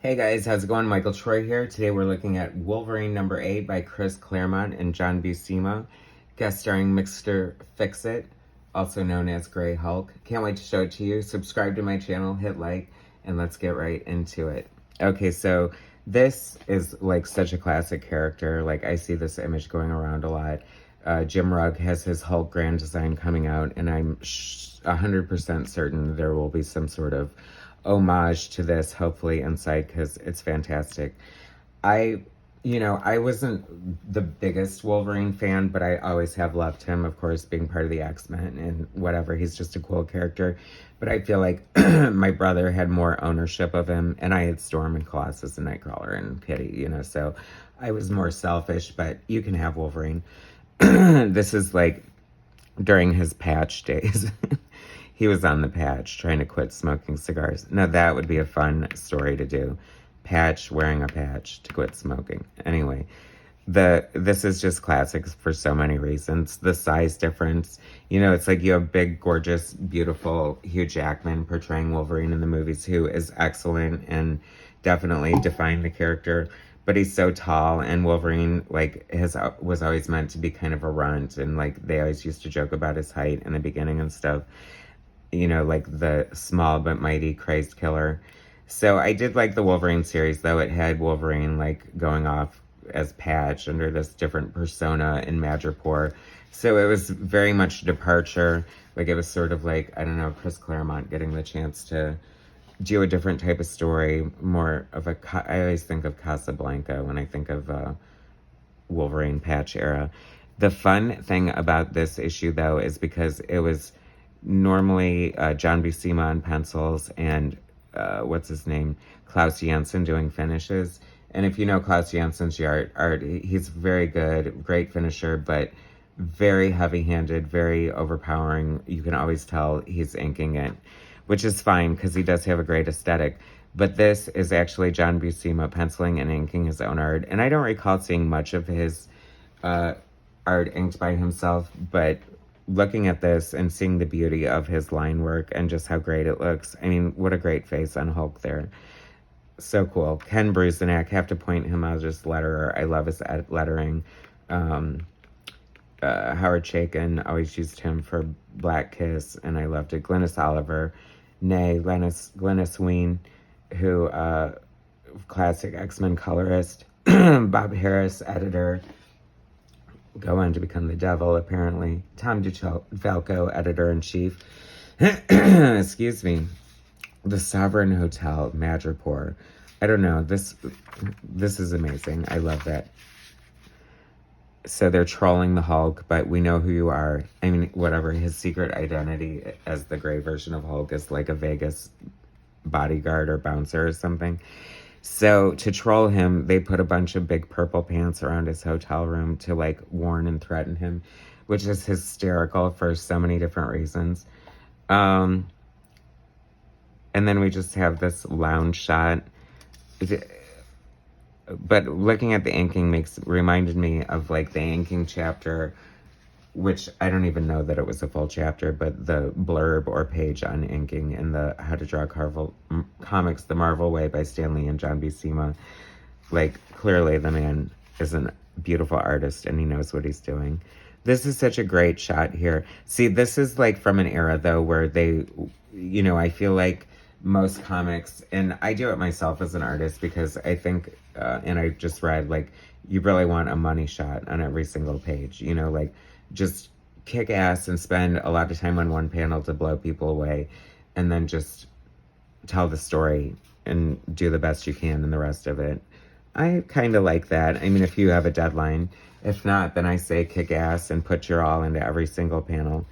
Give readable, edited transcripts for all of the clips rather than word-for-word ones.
Hey guys, how's it going? Michael Troy here. Today we're looking at Wolverine number 8 by Chris Claremont and John Buscema, guest starring Mr. Fixit, also known as Grey Hulk. Can't wait to show it to you. Subscribe to my channel, hit like, and let's get right into it. Okay, so this is like such a classic character. Like I see this image going around a lot. Jim Rugg has his Hulk Grand Design coming out, and I'm 100% certain there will be some sort of homage to this, hopefully, inside, because it's fantastic. I wasn't the biggest Wolverine fan, but I always have loved him, of course, being part of the X-Men and whatever. He's just a cool character. But I feel like my brother had more ownership of him, and I had Storm and Colossus and Nightcrawler and Kitty, so I was more selfish, but you can have Wolverine. This is like during his patch days. He was on the patch trying to quit smoking cigars. Now that would be a fun story to do. Patch wearing a patch to quit smoking. Anyway, this is just classic for so many reasons. The size difference. It's like you have big, gorgeous, beautiful Hugh Jackman portraying Wolverine in the movies, who is excellent and definitely defined the character. But he's so tall, and Wolverine was always meant to be kind of a runt, and they always used to joke about his height in the beginning and stuff. Like the small but mighty crazed killer. So I did like the Wolverine series, though. It had Wolverine going off as Patch under this different persona in Madripoor. So it was very much a departure. It was sort of Chris Claremont getting the chance to do a different type of story, more of I always think of Casablanca when I think of Wolverine Patch era. The fun thing about this issue, though, is because it was normally John Buscema on pencils and what's his name, Klaus Janson doing finishes. And if you know Klaus Janson's art, he's very good, great finisher, but very heavy-handed, very overpowering. You can always tell he's inking it, which is fine because he does have a great aesthetic. But this is actually John Buscema penciling and inking his own art. And I don't recall seeing much of his art inked by himself, but looking at this and seeing the beauty of his line work and just how great it looks. I mean, what a great face on Hulk there. So cool. Ken Bruzenak, have to point him out as letterer. I love his lettering. Howard Chaykin, always used him for Black Kiss, and I loved it. Glynis Oliver, Glynis Ween, who, classic X-Men colorist. Bob Harris, editor. Go on to become the devil, apparently. Tom DeFalco, editor-in-chief. Excuse me. The Sovereign Hotel, Madripoor. I don't know. This is amazing. I love that. So they're trolling the Hulk, but we know who you are. I mean, whatever. His secret identity as the gray version of Hulk is like a Vegas bodyguard or bouncer or something. So to troll him, they put a bunch of big purple pants around his hotel room to warn and threaten him, which is hysterical for so many different reasons. And then we just have this lounge shot. But looking at the inking reminded me of the inking chapter, which I don't even know that it was a full chapter, but the blurb or page on inking in the How to Draw Comics the Marvel Way by Stan Lee and John Buscema. Clearly the man is a beautiful artist and he knows what he's doing. This is such a great shot here. See, this is from an era, though, where they, I feel like most comics, and I do it myself as an artist because I think, and I just read, you really want a money shot on every single page, just kick ass and spend a lot of time on one panel to blow people away, and then just tell the story and do the best you can in the rest of it. I kind of like that. I mean, if you have a deadline. If not, then I say kick ass and put your all into every single panel.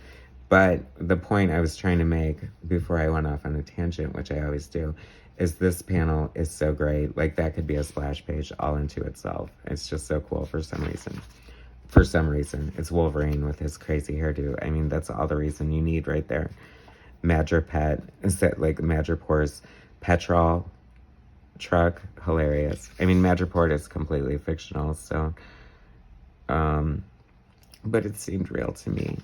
But the point I was trying to make before I went off on a tangent, which I always do, is this panel is so great. That could be a splash page all into itself. It's just so cool for some reason. For some reason. It's Wolverine with his crazy hairdo. I mean, that's all the reason you need right there. Madripet. Is that Madripoor's petrol truck? Hilarious. I mean, Madripoor is completely fictional, so... but it seemed real to me.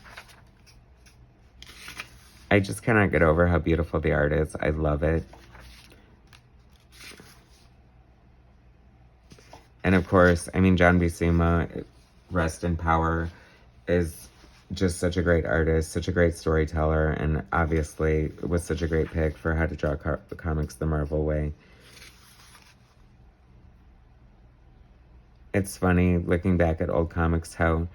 I just cannot get over how beautiful the art is. I love it. And of course, I mean, John Buscema, rest in power, is just such a great artist, such a great storyteller, and obviously was such a great pick for how to draw comics the Marvel way. It's funny looking back at old comics how,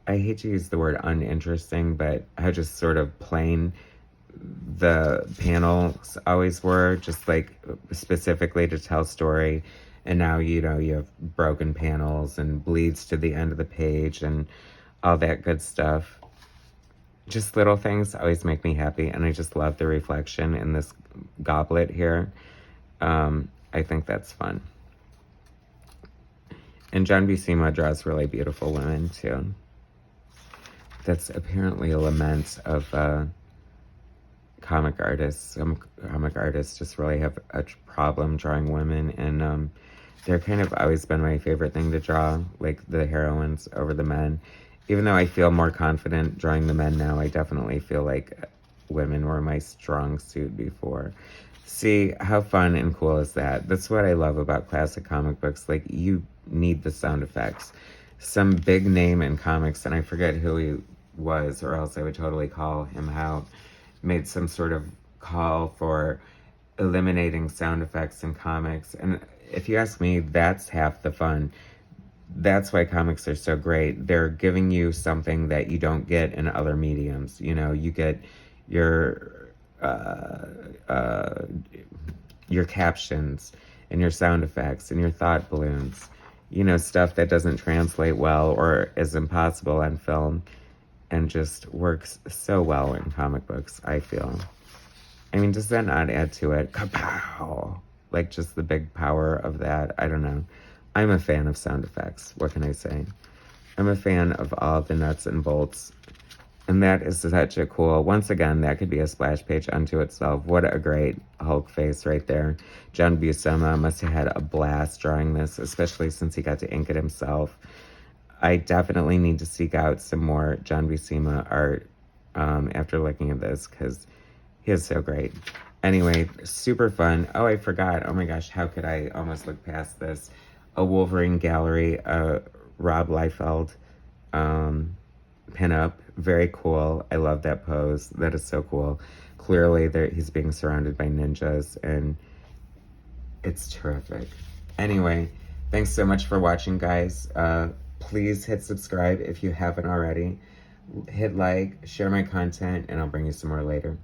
I hate to use the word uninteresting, but how just sort of plain the panels always were, just like specifically to tell story. And now, you know, you have broken panels and bleeds to the end of the page and all that good stuff. Just little things always make me happy, and I just love the reflection in this goblet here. I think that's fun. And John Buscema draws really beautiful women too. That's apparently a lament of comic artists. Some comic artists just really have a problem drawing women, and they're kind of always been my favorite thing to draw, like the heroines over the men. Even though I feel more confident drawing the men now, I definitely feel like women were my strong suit before. See, how fun and cool is that? That's what I love about classic comic books. Like, you need the sound effects. Some big name in comics, and I forget who he was, or else I would totally call him out, made some sort of call for eliminating sound effects in comics. And if you ask me, that's half the fun. That's why comics are so great. They're giving you something that you don't get in other mediums. You know, you get your captions and your sound effects and your thought balloons. You know, stuff that doesn't translate well or is impossible on film, and just works so well in comic books, I feel. I mean, does that not add to it? Kapow! Like, just the big power of that. I don't know. I'm a fan of sound effects. What can I say? I'm a fan of all the nuts and bolts. And that is such a cool, once again, that could be a splash page unto itself. What a great Hulk face right there. John Buscema must have had a blast drawing this, especially since he got to ink it himself. I definitely need to seek out some more John Buscema art after looking at this, because he is so great. Anyway, super fun. Oh, I forgot. Oh my gosh, how could I almost look past this? A Wolverine gallery, Rob Liefeld pinup. Very cool. I love that pose. That is so cool. Clearly, he's being surrounded by ninjas, and it's terrific. Anyway, thanks so much for watching, guys. Please hit subscribe if you haven't already. Hit like, share my content, and I'll bring you some more later.